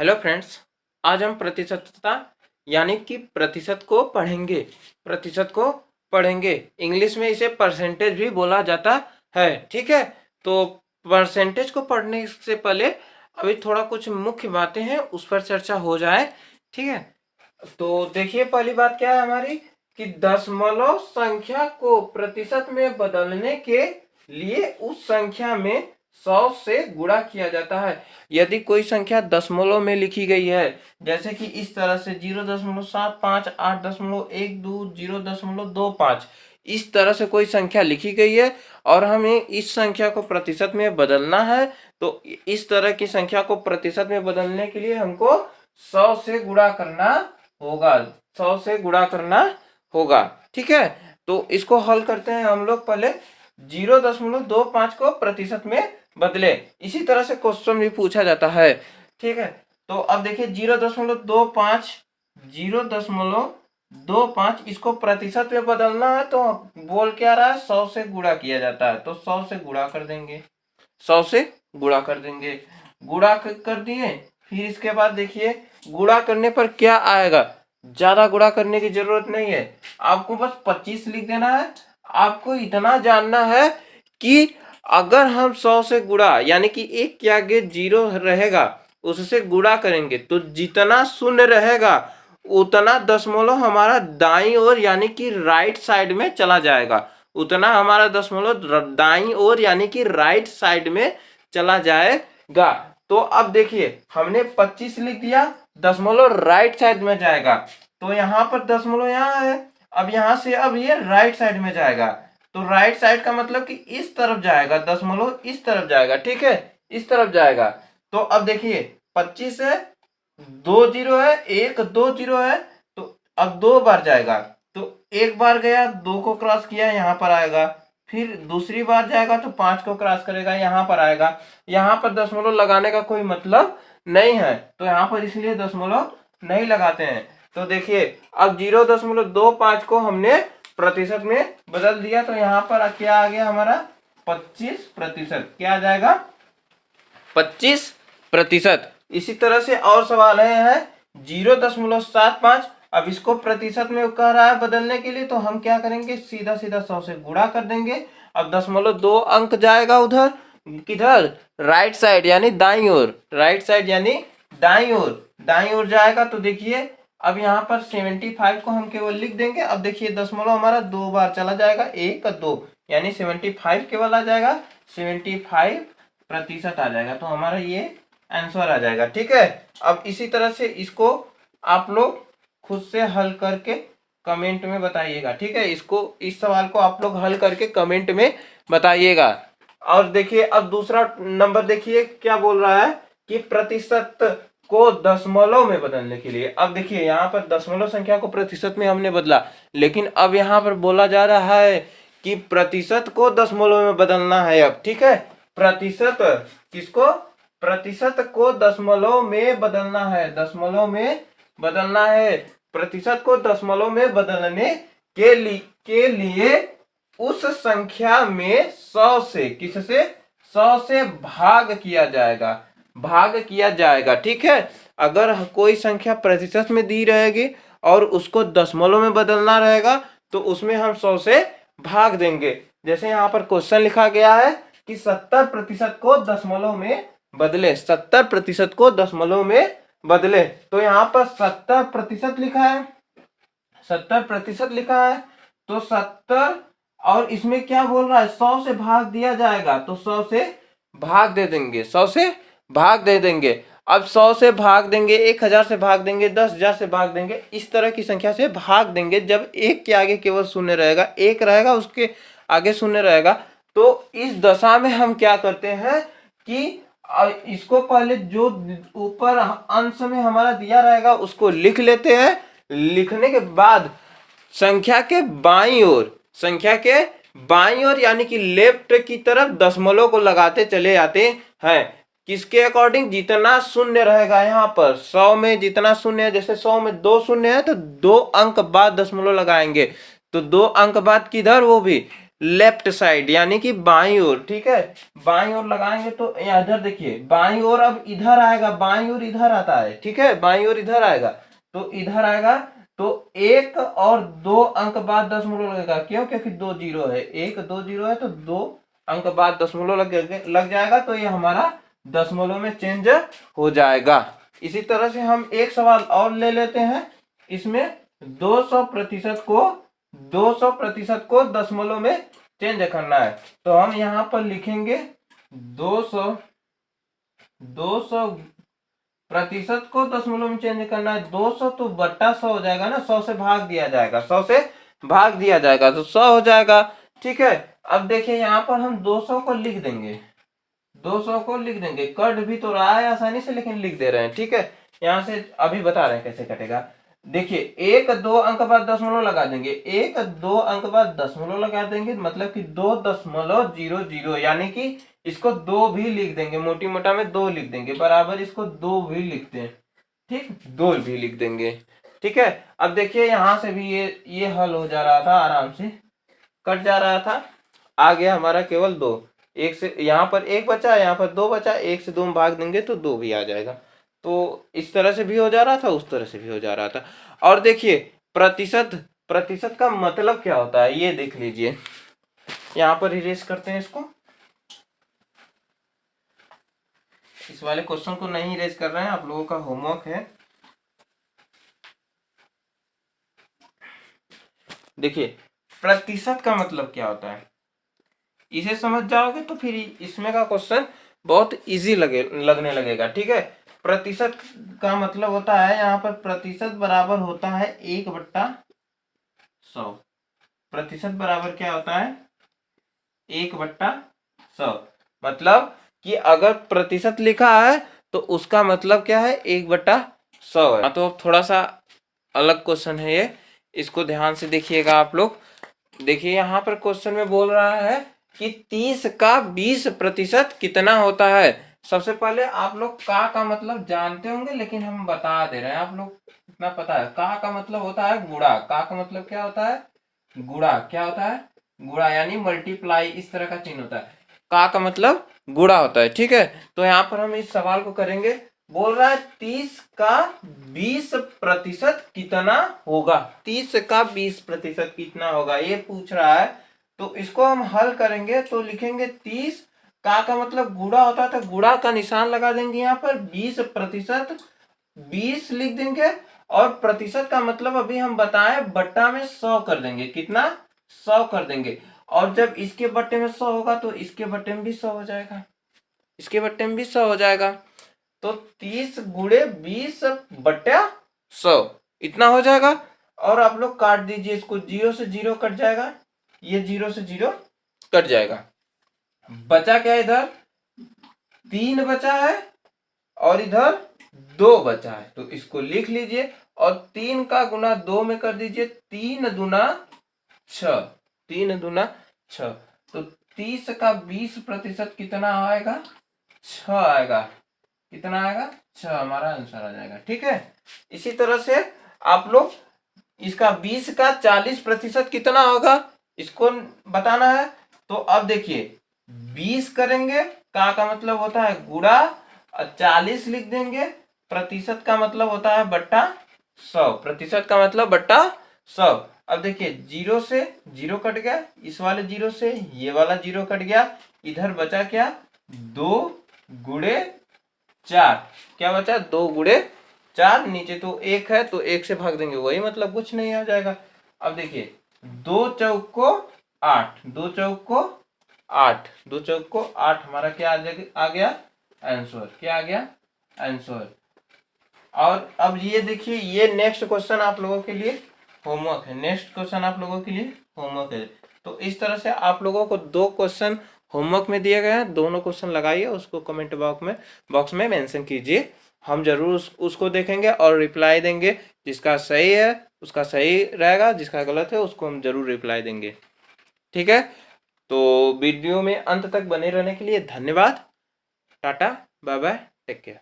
Hello friends, आज हम प्रतिशतता यानी कि प्रतिशत को पढ़ेंगे। प्रतिशत को पढ़ेंगे, इंग्लिश में इसे परसेंटेज भी बोला जाता है। ठीक है, तो परसेंटेज को पढ़ने से पहले अभी थोड़ा कुछ मुख्य बातें हैं, उस पर चर्चा हो जाए। ठीक है, तो देखिए पहली बात क्या है हमारी कि दशमलव संख्या को प्रतिशत में बदलने के लिए उस संख्या में 100 से गुणा किया जाता है। यदि कोई संख्या दशमलव में लिखी गई है, जैसे कि इस तरह से 0.75, 8.12, 0.25, इस तरह से कोई संख्या लिखी गई है और हमें इस संख्या को प्रतिशत में बदलना है, तो इस तरह की संख्या को प्रतिशत में बदलने के लिए हमको 100 से गुणा करना होगा। 100 से गुणा करना होगा। ठीक है, तो इसको हल करते हैं हम लोग। पहले 0.25 को प्रतिशत में बदले, इसी तरह से क्वेश्चन भी पूछा जाता है। ठीक है, तो अब देखिए 0.25 इसको प्रतिशत में बदलना है, तो बोल क्या रहा है, 100 से गुणा किया जाता है, तो 100 से गुणा कर देंगे। 100 से गुणा कर देंगे, गुणा कर दिए। फिर इसके बाद देखिए गुणा करने पर क्या आएगा, ज्यादा गुणा करने की जरूरत नहीं है, आपको बस 25 लिख देना है। आपको इतना जानना है कि अगर हम 100 से गुणा यानी कि एक के आगे 0 रहेगा उससे गुणा करेंगे तो जितना शून्य रहेगा उतना दशमलव हमारा दाईं ओर यानी कि राइट साइड में चला जाएगा। उतना हमारा दशमलव दाईं ओर यानी कि राइट साइड में चला जाएगा। तो अब देखिए हमने 25 लिख दिया, दशमलव राइट साइड में जाएगा, तो यहाँ पर दशमलव यहाँ है, अब यहाँ से अब ये राइट साइड में जाएगा, तो राइट साइड का मतलब कि इस तरफ जाएगा, दशमलव इस तरफ जाएगा। ठीक है, इस तरफ जाएगा। तो अब देखिए 25 है, 2 0 है, 1 2 0 है, तो अब 2 बार जाएगा, तो एक बार गया, 2 को क्रॉस किया, यहाँ पर आएगा। फिर दूसरी बार जाएगा तो 5 को क्रॉस करेगा, यहाँ पर आएगा। यहाँ पर दशमलव लगाने का कोई मतलब नहीं है, तो यहाँ पर इसलिए दशमलव नहीं लगाते हैं। तो देखिए अब 0.25 को हमने प्रतिशत में बदल दिया, तो यहाँ पर क्या आ गया हमारा 25%। क्या आ जाएगा 25%। इसी तरह से और सवाल है 0.75, अब इसको प्रतिशत में कह रहा है बदलने के लिए, तो हम क्या करेंगे, सीधा सीधा 100 से गुणा कर देंगे। अब 0.2 अंक जाएगा उधर, किधर, राइट साइड यानी दाईं ओर, राइट साइड यानी दाईं ओर, दाईं ओर जाएगा। तो देखिए अब यहाँ पर 75 को हम केवल लिख देंगे। अब देखिए दशमलव हमारा 2 बार चला जाएगा, 1 2 यानी 75 केवल आ जाएगा, 75% आ जाएगा, तो हमारा ये आंसर आ जाएगा। ठीक है, अब इसी तरह से इसको आप लोग खुद से हल करके कमेंट में बताइएगा। ठीक है, इसको इस सवाल को आप लोग हल करके कमेंट में बताइएगा। और देखिए अब दूसरा नंबर देखिए क्या बोल रहा है कि प्रतिशत को दशमलव में बदलने के लिए। अब देखिए यहाँ पर दशमलव संख्या को प्रतिशत में हमने बदला, लेकिन अब यहाँ पर बोला जा रहा है कि प्रतिशत को दशमलव में बदलना है। अब ठीक है, प्रतिशत किसको, प्रतिशत को दशमलव में बदलना है, दशमलव में बदलना है। प्रतिशत को दशमलव में बदलने के लिए उस संख्या में 100 से, किससे, 100 से भाग किया जाएगा, भाग किया जाएगा। ठीक है, अगर कोई संख्या प्रतिशत में दी रहेगी और उसको दशमलव में बदलना रहेगा तो उसमें हम 100 से भाग देंगे। जैसे यहाँ पर क्वेश्चन लिखा गया है कि 70% को दशमलव में बदले, 70% को दशमलव में बदले, तो यहाँ पर 70% लिखा है, 70% लिखा है, तो 70 और इसमें क्या बोल रहा है, 100 से भाग दिया जाएगा, तो 100 से भाग दे देंगे, 100 से भाग दे देंगे। अब 100 से भाग देंगे, 1000 से भाग देंगे, 10,000 से भाग देंगे, इस तरह की संख्या से भाग देंगे। जब एक के आगे केवल शून्य रहेगा, एक रहेगा उसके आगे शून्य रहेगा, तो इस दशा में हम क्या करते हैं कि इसको पहले जो ऊपर अंश में हमारा दिया रहेगा उसको लिख लेते हैं। लिखने के बाद संख्या के बाईं ओर, संख्या के बाईं ओर यानी कि लेफ्ट की तरफ दशमलव को लगाते चले जाते हैं। किसके अकॉर्डिंग, जितना शून्य रहेगा, यहाँ पर 100 में जितना शून्य है, जैसे 100 में 2 शून्य है तो 2 अंक बाद दशमलव लगाएंगे, तो 2 अंक बाद किधर, वो भी लेफ्ट साइड यानी कि बाईं ओर, ठीक है। बाईं ओर लगाएंगे तो इधर देखिए बाईं ओर अब इधर आएगा, बाईं ओर इधर आता है, ठीक है, बाईं ओर इधर आएगा तो इधर आएगा तो 1 और 2 अंक बाद दशमलव लगेगा। क्यों? क्योंकि 2 जीरो है, 1 2 जीरो है तो 2 अंक बाद दशमलव लग जाएगा तो ये हमारा दशमलव में चेंज हो जाएगा। इसी तरह से हम एक सवाल और ले लेते हैं। इसमें 200% को दशमलव में चेंज करना है तो हम यहाँ पर लिखेंगे 200% को दशमलव में चेंज करना है। 200 तो बट्टा 100 हो जाएगा ना, 100 से भाग दिया जाएगा, 100 से भाग दिया जाएगा तो 100 हो जाएगा, ठीक है। अब देखिए यहाँ पर हम 200 को लिख देंगे, 200 को लिख देंगे, कट भी तो रहा है आसानी से लेकिन लिख दे रहे हैं, ठीक है। यहाँ से अभी बता रहे हैं कैसे कटेगा। देखिए 1 2 अंक बाद दशमलव लगा देंगे, 1 2 अंक बाद दशमलव लगा देंगे मतलब कि 2.00 यानी कि इसको 2 भी लिख देंगे, मोटी मोटा में 2 लिख देंगे, बराबर इसको 2 भी लिखते हैं, ठीक, 2 भी लिख देंगे, ठीक है। अब देखिए यहाँ से भी ये हल हो जा रहा था, आराम से कट जा रहा था, आ गया हमारा केवल 2। एक से यहाँ पर 1 बचा, यहाँ पर 2 बचा, 1 से 2 में भाग देंगे तो 2 भी आ जाएगा। तो इस तरह से भी हो जा रहा था, उस तरह से भी हो जा रहा था। और देखिए प्रतिशत का मतलब क्या होता है ये देख लीजिए। यहाँ पर इरेज करते हैं इसको, इस वाले क्वेश्चन को नहीं इरेज कर रहे हैं, आप लोगों का होमवर्क है। देखिए प्रतिशत का मतलब क्या होता है, इसे समझ जाओगे तो फिर इसमें का क्वेश्चन बहुत इजी लगने लगेगा, ठीक है। प्रतिशत का मतलब होता है, यहाँ पर प्रतिशत बराबर होता है 1/100। प्रतिशत बराबर क्या होता है 1/100। मतलब कि अगर प्रतिशत लिखा है तो उसका मतलब क्या है 1/100 है। तो थोड़ा सा अलग क्वेश्चन है ये, इसको ध्यान से देखिएगा आप लोग। देखिए यहाँ पर क्वेश्चन में बोल रहा है कि 30 का 20% कितना होता है। सबसे पहले आप लोग का मतलब जानते होंगे लेकिन हम बता दे रहे हैं, आप लोग इतना पता है का मतलब होता है गुणा। का मतलब क्या होता है गुणा, क्या होता है गुणा यानी मल्टीप्लाई, इस तरह का चिन्ह होता है। का मतलब गुणा होता है, ठीक है। तो यहाँ पर हम इस सवाल को करेंगे, बोल रहा है 30 का 20% कितना होगा, 30 का 20% कितना होगा ये पूछ रहा है। तो इसको हम हल करेंगे तो लिखेंगे 30 का मतलब गुणा होता है तो गुणा का निशान लगा देंगे, यहाँ पर 20% 20 लिख देंगे और प्रतिशत का मतलब अभी हम बताएं बट्टा में 100 कर देंगे, कितना 100 कर देंगे। और जब इसके बट्टे में 100 होगा तो इसके बट्टे में भी 100 हो जाएगा, इसके बट्टे में भी 100 हो जाएगा। तो 30 गुणे 20/100 इतना हो जाएगा। और आप लोग काट दीजिए इसको, 0 से 0 कट जाएगा, ये 0 से 0 कट जाएगा। बचा क्या, इधर 3 बचा है और इधर 2 बचा है, तो इसको लिख लीजिए और 3 का गुना 2 में कर दीजिए, 3 दूना 6, 3 दूना 6। तो 30 का 20% कितना आएगा 6 आएगा, कितना आएगा 6, हमारा आंसर आ जाएगा, ठीक है। इसी तरह से आप लोग इसका 20 का 40% कितना होगा इसको बताना है। तो अब देखिए 20 करेंगे, का मतलब होता है गुणा, 40 लिख देंगे, प्रतिशत का मतलब होता है बट्टा 100, प्रतिशत का मतलब बट्टा 100। अब देखिए 0 से 0 कट गया, इस वाले 0 से ये वाला 0 कट गया, इधर बचा क्या 2 गुणे 4, क्या बचा 2 गुणे 4, नीचे तो 1 है तो 1 से भाग देंगे, वही मतलब कुछ नहीं आ जाएगा। अब देखिए 2 चौक को 8, 2 चौक को 8, 2 चौक को 8, हमारा क्या आ गया आंसर, क्या आ गया आंसर। और अब ये देखिए ये नेक्स्ट क्वेश्चन आप लोगों के लिए होमवर्क है, नेक्स्ट क्वेश्चन आप लोगों के लिए होमवर्क है। तो इस तरह से आप लोगों को 2 क्वेश्चन होमवर्क में दिए गए हैं, दोनों क्वेश्चन लगाइए, उसको कमेंट बॉक्स में मेंशन कीजिए, हम जरूर उसको देखेंगे और रिप्लाई देंगे। जिसका सही है उसका सही रहेगा, जिसका गलत है उसको हम जरूर रिप्लाई देंगे, ठीक है। तो वीडियो में अंत तक बने रहने के लिए धन्यवाद, tata bye bye, take care.